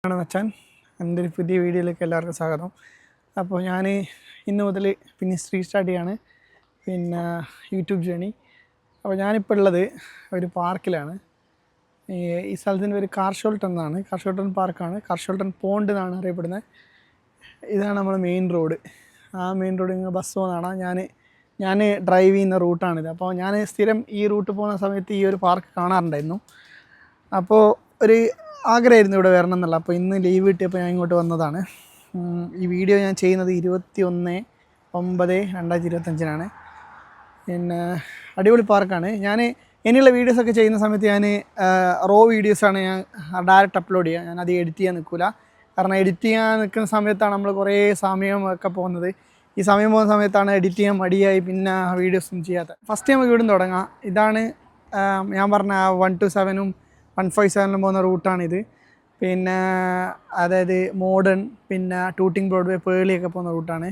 ആണ് മച്ചാൻ. എൻ്റെ ഒരു പുതിയ വീഡിയോയിലേക്ക് എല്ലാവർക്കും സ്വാഗതം. അപ്പോൾ ഞാൻ ഇന്ന് മുതൽ പിന്നെ റീസ്റ്റാർട്ട് ചെയ്യാണ് പിന്നെ യൂട്യൂബ് ജേണി. അപ്പോൾ ഞാനിപ്പോൾ ഉള്ളത് ഒരു പാർക്കിലാണ്. ഈ സ്ഥലത്തിൻ്റെ ഒരു കാർഷോൾട്ടൺ എന്നാണ്. കാർഷോൾട്ടൺ പാർക്കാണ്. കാർഷോൾട്ടൺ പോണ്ട് എന്നാണ് അറിയപ്പെടുന്നത്. ഇതാണ് നമ്മൾ മെയിൻ റോഡ്. ആ മെയിൻ റോഡ് ഇങ്ങനെ ബസ് പോകുന്നതാണ്. ഞാൻ ഡ്രൈവ് ചെയ്യുന്ന റൂട്ടാണിത്. അപ്പോൾ ഞാൻ സ്ഥിരം ഈ റൂട്ട് പോകുന്ന സമയത്ത് ഈ ഒരു പാർക്ക് കാണാറുണ്ടായിരുന്നു. അപ്പോൾ ഒരു ആഗ്രഹമായിരുന്നു ഇവിടെ വരണം എന്നുള്ള. അപ്പോൾ ഇന്ന് ലീവ് കിട്ടിയപ്പോൾ ഞാൻ ഇങ്ങോട്ട് വന്നതാണ്. ഈ വീഡിയോ ഞാൻ ചെയ്യുന്നത് 21/9/2025 പിന്നെ അടിപൊളി പാർക്കാണ്. ഞാൻ ഇനിയുള്ള വീഡിയോസൊക്കെ ചെയ്യുന്ന സമയത്ത് ഞാൻ റോ വീഡിയോസാണ് ഞാൻ ഡയറക്റ്റ് അപ്ലോഡ് ചെയ്യുക. ഞാൻ അത് എഡിറ്റ് ചെയ്യാൻ നിൽക്കില്ല. കാരണം എഡിറ്റ് ചെയ്യാൻ നിൽക്കുന്ന സമയത്താണ് നമ്മൾ കുറേ സമയമൊക്കെ പോകുന്നത്. ഈ സമയം പോകുന്ന സമയത്താണ് എഡിറ്റ് ചെയ്യാൻ മടിയായി പിന്നെ വീഡിയോസൊന്നും ചെയ്യാത്തത്. ഫസ്റ്റ് നമുക്ക് ഇവിടുന്ന് തുടങ്ങാം. ഇതാണ് ഞാൻ പറഞ്ഞ 127-ഉം 157-ലും പോകുന്ന റൂട്ടാണിത്. പിന്നെ അതായത് മോഡേൺ പിന്നെ ടൂട്ടിംഗ് ബ്രോഡ്വേ പേളിയൊക്കെ പോകുന്ന റൂട്ടാണ്.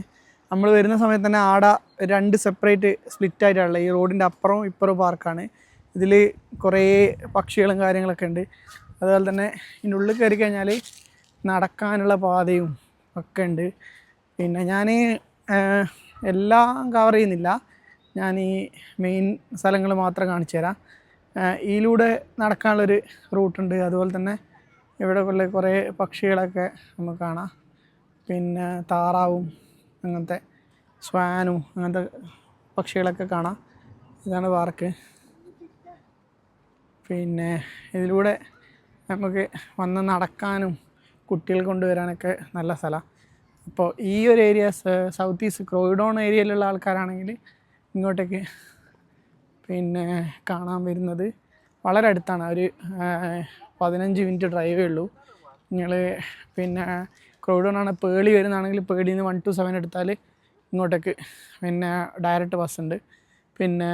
നമ്മൾ വരുന്ന സമയത്ത് തന്നെ ആടെ 2 സെപ്പറേറ്റ് സ്പ്ലിറ്റായിട്ടുള്ള ഈ റോഡിൻ്റെ അപ്പുറവും ഇപ്പുറവും പാർക്കാണ്. ഇതിൽ കുറേ പക്ഷികളും കാര്യങ്ങളൊക്കെ ഉണ്ട്. അതുപോലെ തന്നെ ഇതിൻ്റെ ഉള്ളിൽ കയറി കഴിഞ്ഞാൽ നടക്കാനുള്ള പാതയും ഒക്കെ ഉണ്ട്. പിന്നെ ഞാൻ എല്ലാം കവർ ചെയ്യുന്നില്ല. ഞാൻ ഈ മെയിൻ സ്ഥലങ്ങൾ മാത്രം കാണിച്ചു തരാം. ഇതിലൂടെ നടക്കാനുള്ളൊരു റൂട്ടുണ്ട്. അതുപോലെ തന്നെ ഇവിടെ കുറേ പക്ഷികളൊക്കെ നമുക്ക് കാണാം. പിന്നെ താറാവും അങ്ങനത്തെ സ്വാനും അങ്ങനത്തെ പക്ഷികളൊക്കെ കാണാം. ഇതാണ് പാർക്ക്. പിന്നെ ഇതിലൂടെ നമുക്ക് വന്ന് നടക്കാനും കുട്ടികൾ കൊണ്ടുവരാനൊക്കെ നല്ല സ്ഥലമാണ്. അപ്പോൾ ഈ ഒരു ഏരിയ സൗത്ത് ഈസ്റ്റ് ക്രോയിഡോൺ ഏരിയയിലുള്ള ആൾക്കാരാണെങ്കിൽ ഇങ്ങോട്ടേക്ക് പിന്നെ കാണാൻ വരുന്നത് വളരെ അടുത്താണ്. ഒരു 15 മിനിറ്റ് ഡ്രൈവേ ഉള്ളൂ. നിങ്ങൾ പിന്നെ ക്രോയിഡോണാണ് പേളി വരുന്നതാണെങ്കിൽ പേളിയിൽ നിന്ന് 127 എടുത്താൽ ഇങ്ങോട്ടേക്ക് പിന്നെ ഡയറക്റ്റ് ബസ് ഉണ്ട്. പിന്നെ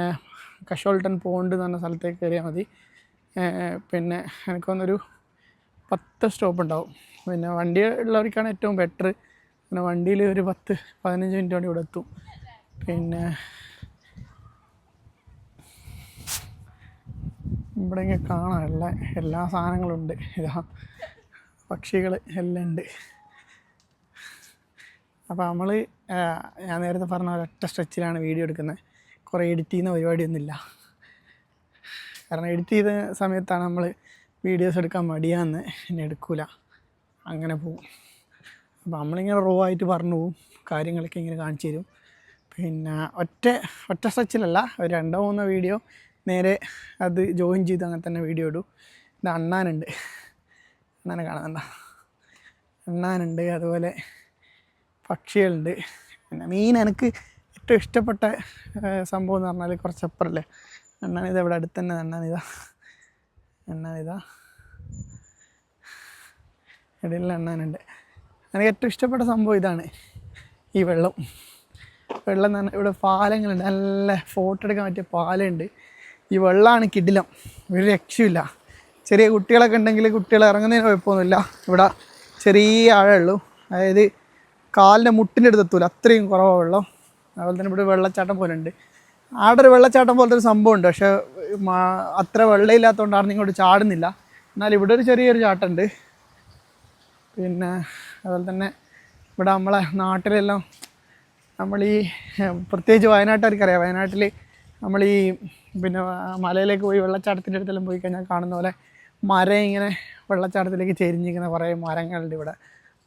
കാർഷോൾട്ടൺ പോണ്ട് എന്ന് പറഞ്ഞ സ്ഥലത്തേക്ക് കയറിയാൽ മതി. പിന്നെ എനിക്ക് തോന്നുന്നൊരു 10 സ്റ്റോപ്പ് ഉണ്ടാവും. പിന്നെ വണ്ടി ഉള്ളവർക്കാണ് ഏറ്റവും ബെറ്റർ. പിന്നെ വണ്ടിയിൽ ഒരു 10-15 മിനിറ്റ് കൊണ്ട് ഇവിടെ എത്തും. പിന്നെ ഇവിടെ ഇങ്ങനെ കാണാം എല്ലാ സാധനങ്ങളും ഉണ്ട്. ഇതാ പക്ഷികൾ എല്ലാം ഉണ്ട്. അപ്പോൾ ഞാൻ നേരത്തെ പറഞ്ഞ ഒരൊറ്റ സ്ട്രെച്ചിലാണ് വീഡിയോ എടുക്കുന്നത്. കുറേ എഡിറ്റ് ചെയ്യുന്ന പരിപാടിയൊന്നുമില്ല. കാരണം എഡിറ്റ് ചെയ്ത സമയത്താണ് നമ്മൾ വീഡിയോസ് എടുക്കാൻ മടിയാന്ന് എന്നെ എടുക്കില്ല, അങ്ങനെ പോവും. അപ്പോൾ നമ്മളിങ്ങനെ റോ ആയിട്ട് പറഞ്ഞു പോവും, കാര്യങ്ങളൊക്കെ ഇങ്ങനെ കാണിച്ചു തരും. പിന്നെ ഒറ്റ സ്ട്രെച്ചിലല്ല, ഒരു 2-3 വീഡിയോ നേരെ അത് ജോയിൻ ചെയ്ത് അങ്ങനെ തന്നെ വീഡിയോ ഇടും. ഇത് അണ്ണാനുണ്ട്, അണ്ണാനെ കാണാനുണ്ട, അണ്ണാനുണ്ട്. അതുപോലെ പക്ഷികളുണ്ട്. പിന്നെ എനിക്ക് ഏറ്റവും ഇഷ്ടപ്പെട്ട സംഭവം എന്ന് പറഞ്ഞാൽ കുറച്ചപ്പുറല്ലേ അണ്ണാനിത്. ഇവിടെ അടുത്ത് തന്നെ അണ്ണാനിതാ ഇടയിലുള്ള അണ്ണാനുണ്ട്. എനിക്ക് ഏറ്റവും ഇഷ്ടപ്പെട്ട സംഭവം ഇതാണ്, ഈ വെള്ളം എന്ന് പറഞ്ഞാൽ ഇവിടെ പാലങ്ങളുണ്ട്, നല്ല ഫോട്ടോ എടുക്കാൻ പറ്റിയ പാലമുണ്ട്. ഈ വെള്ളമാണ് കിടിലം, ഒരു രക്ഷയില്ല. ചെറിയ കുട്ടികളൊക്കെ ഉണ്ടെങ്കിൽ കുട്ടികൾ ഇറങ്ങുന്നതിന് കുഴപ്പമൊന്നുമില്ല. ഇവിടെ ചെറിയ ആഴമുള്ളൂ, അതായത് കാലിൻ്റെ മുട്ടിൻ്റെ അടുത്ത് എത്തൂല, അത്രയും കുറവാണ് വെള്ളം. അതുപോലെ തന്നെ ഇവിടെ വെള്ളച്ചാട്ടം പോലെ ഉണ്ട്. ആടെ ഒരു വെള്ളച്ചാട്ടം പോലത്തെ ഒരു സംഭവമുണ്ട്, പക്ഷേ അത്ര വെള്ളമില്ലാത്തതുകൊണ്ടാണ് ഇങ്ങോട്ട് ചാടുന്നില്ല. എന്നാൽ ഇവിടെ ഒരു ചെറിയൊരു ചാട്ടമുണ്ട്. പിന്നെ അതുപോലെ തന്നെ ഇവിടെ നമ്മളെ നാട്ടിലെല്ലാം പ്രത്യേകിച്ച് വയനാട്ടുകാർക്കറിയാം, വയനാട്ടിൽ നമ്മൾ പിന്നെ മലയിലേക്ക് പോയി വെള്ളച്ചാട്ടത്തിൻ്റെ അടുത്തെല്ലാം പോയി കഴിഞ്ഞാൽ കാണുന്ന പോലെ മരം ഇങ്ങനെ വെള്ളച്ചാട്ടത്തിലേക്ക് ചെരിഞ്ഞിരിക്കുന്ന കുറേ മരങ്ങളുണ്ട് ഇവിടെ.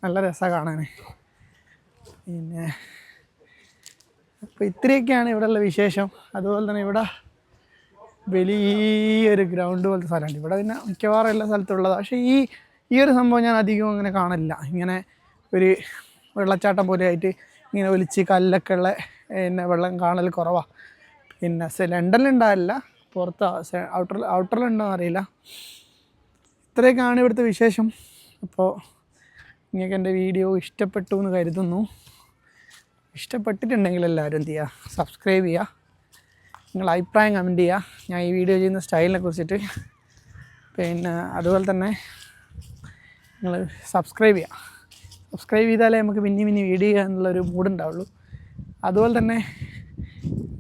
നല്ല രസമാണ് കാണാൻ. പിന്നെ അപ്പോൾ ഇത്രയൊക്കെയാണ് ഇവിടെയുള്ള വിശേഷം. അതുപോലെ തന്നെ ഇവിടെ വലിയൊരു ഗ്രൗണ്ട് പോലത്തെ സ്ഥലമുണ്ട്. ഇവിടെ പിന്നെ മിക്കവാറും എല്ലാ സ്ഥലത്തുള്ളതാണ്. പക്ഷേ ഈ ഒരു സംഭവം ഞാൻ അധികം അങ്ങനെ കാണില്ല. ഇങ്ങനെ ഒരു വെള്ളച്ചാട്ടം പോലെ ആയിട്ട് ഇങ്ങനെ ഒലിച്ച് കല്ലൊക്കെ ഉള്ള പിന്നെ വെള്ളം കാണൽ കുറവാണ്. പിന്നെ ലണ്ടനിലുണ്ടാവില്ല, പുറത്ത് ഔട്ടറിലുണ്ടോ എന്നറിയില്ല. ഇത്രയൊക്കെയാണ് ഇവിടുത്തെ വിശേഷം. അപ്പോൾ നിങ്ങൾക്ക് എൻ്റെ വീഡിയോ ഇഷ്ടപ്പെട്ടു എന്ന് കരുതുന്നു. ഇഷ്ടപ്പെട്ടിട്ടുണ്ടെങ്കിൽ എല്ലാവരും എന്ത് ചെയ്യുക, സബ്സ്ക്രൈബ് ചെയ്യുക, നിങ്ങൾ അഭിപ്രായം കമൻറ്റ് ചെയ്യുക ഞാൻ ഈ വീഡിയോ ചെയ്യുന്ന സ്റ്റൈലിനെ കുറിച്ചിട്ട്. പിന്നെ അതുപോലെ തന്നെ നിങ്ങൾ സബ്സ്ക്രൈബ് ചെയ്താലേ നമുക്ക് പിന്നെ വീഡിയോ ചെയ്യാനുള്ളൊരു മൂഡുണ്ടാവുള്ളൂ. അതുപോലെ തന്നെ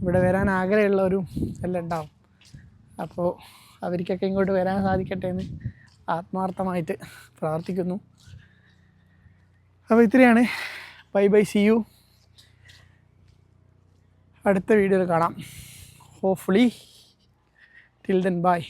ഇവിടെ വരാൻ ആഗ്രഹമുള്ളവരും എല്ലാം ഉണ്ടാവും. അപ്പോൾ അവർക്കൊക്കെ ഇങ്ങോട്ട് വരാൻ സാധിക്കട്ടെ എന്ന് ആത്മാർത്ഥമായിട്ട് പ്രാർത്ഥിക്കുന്നു. അപ്പോൾ ഇത്രയാണ്. Bye bye, see you. അടുത്ത വീഡിയോയിൽ കാണാം. Hopefully till then by.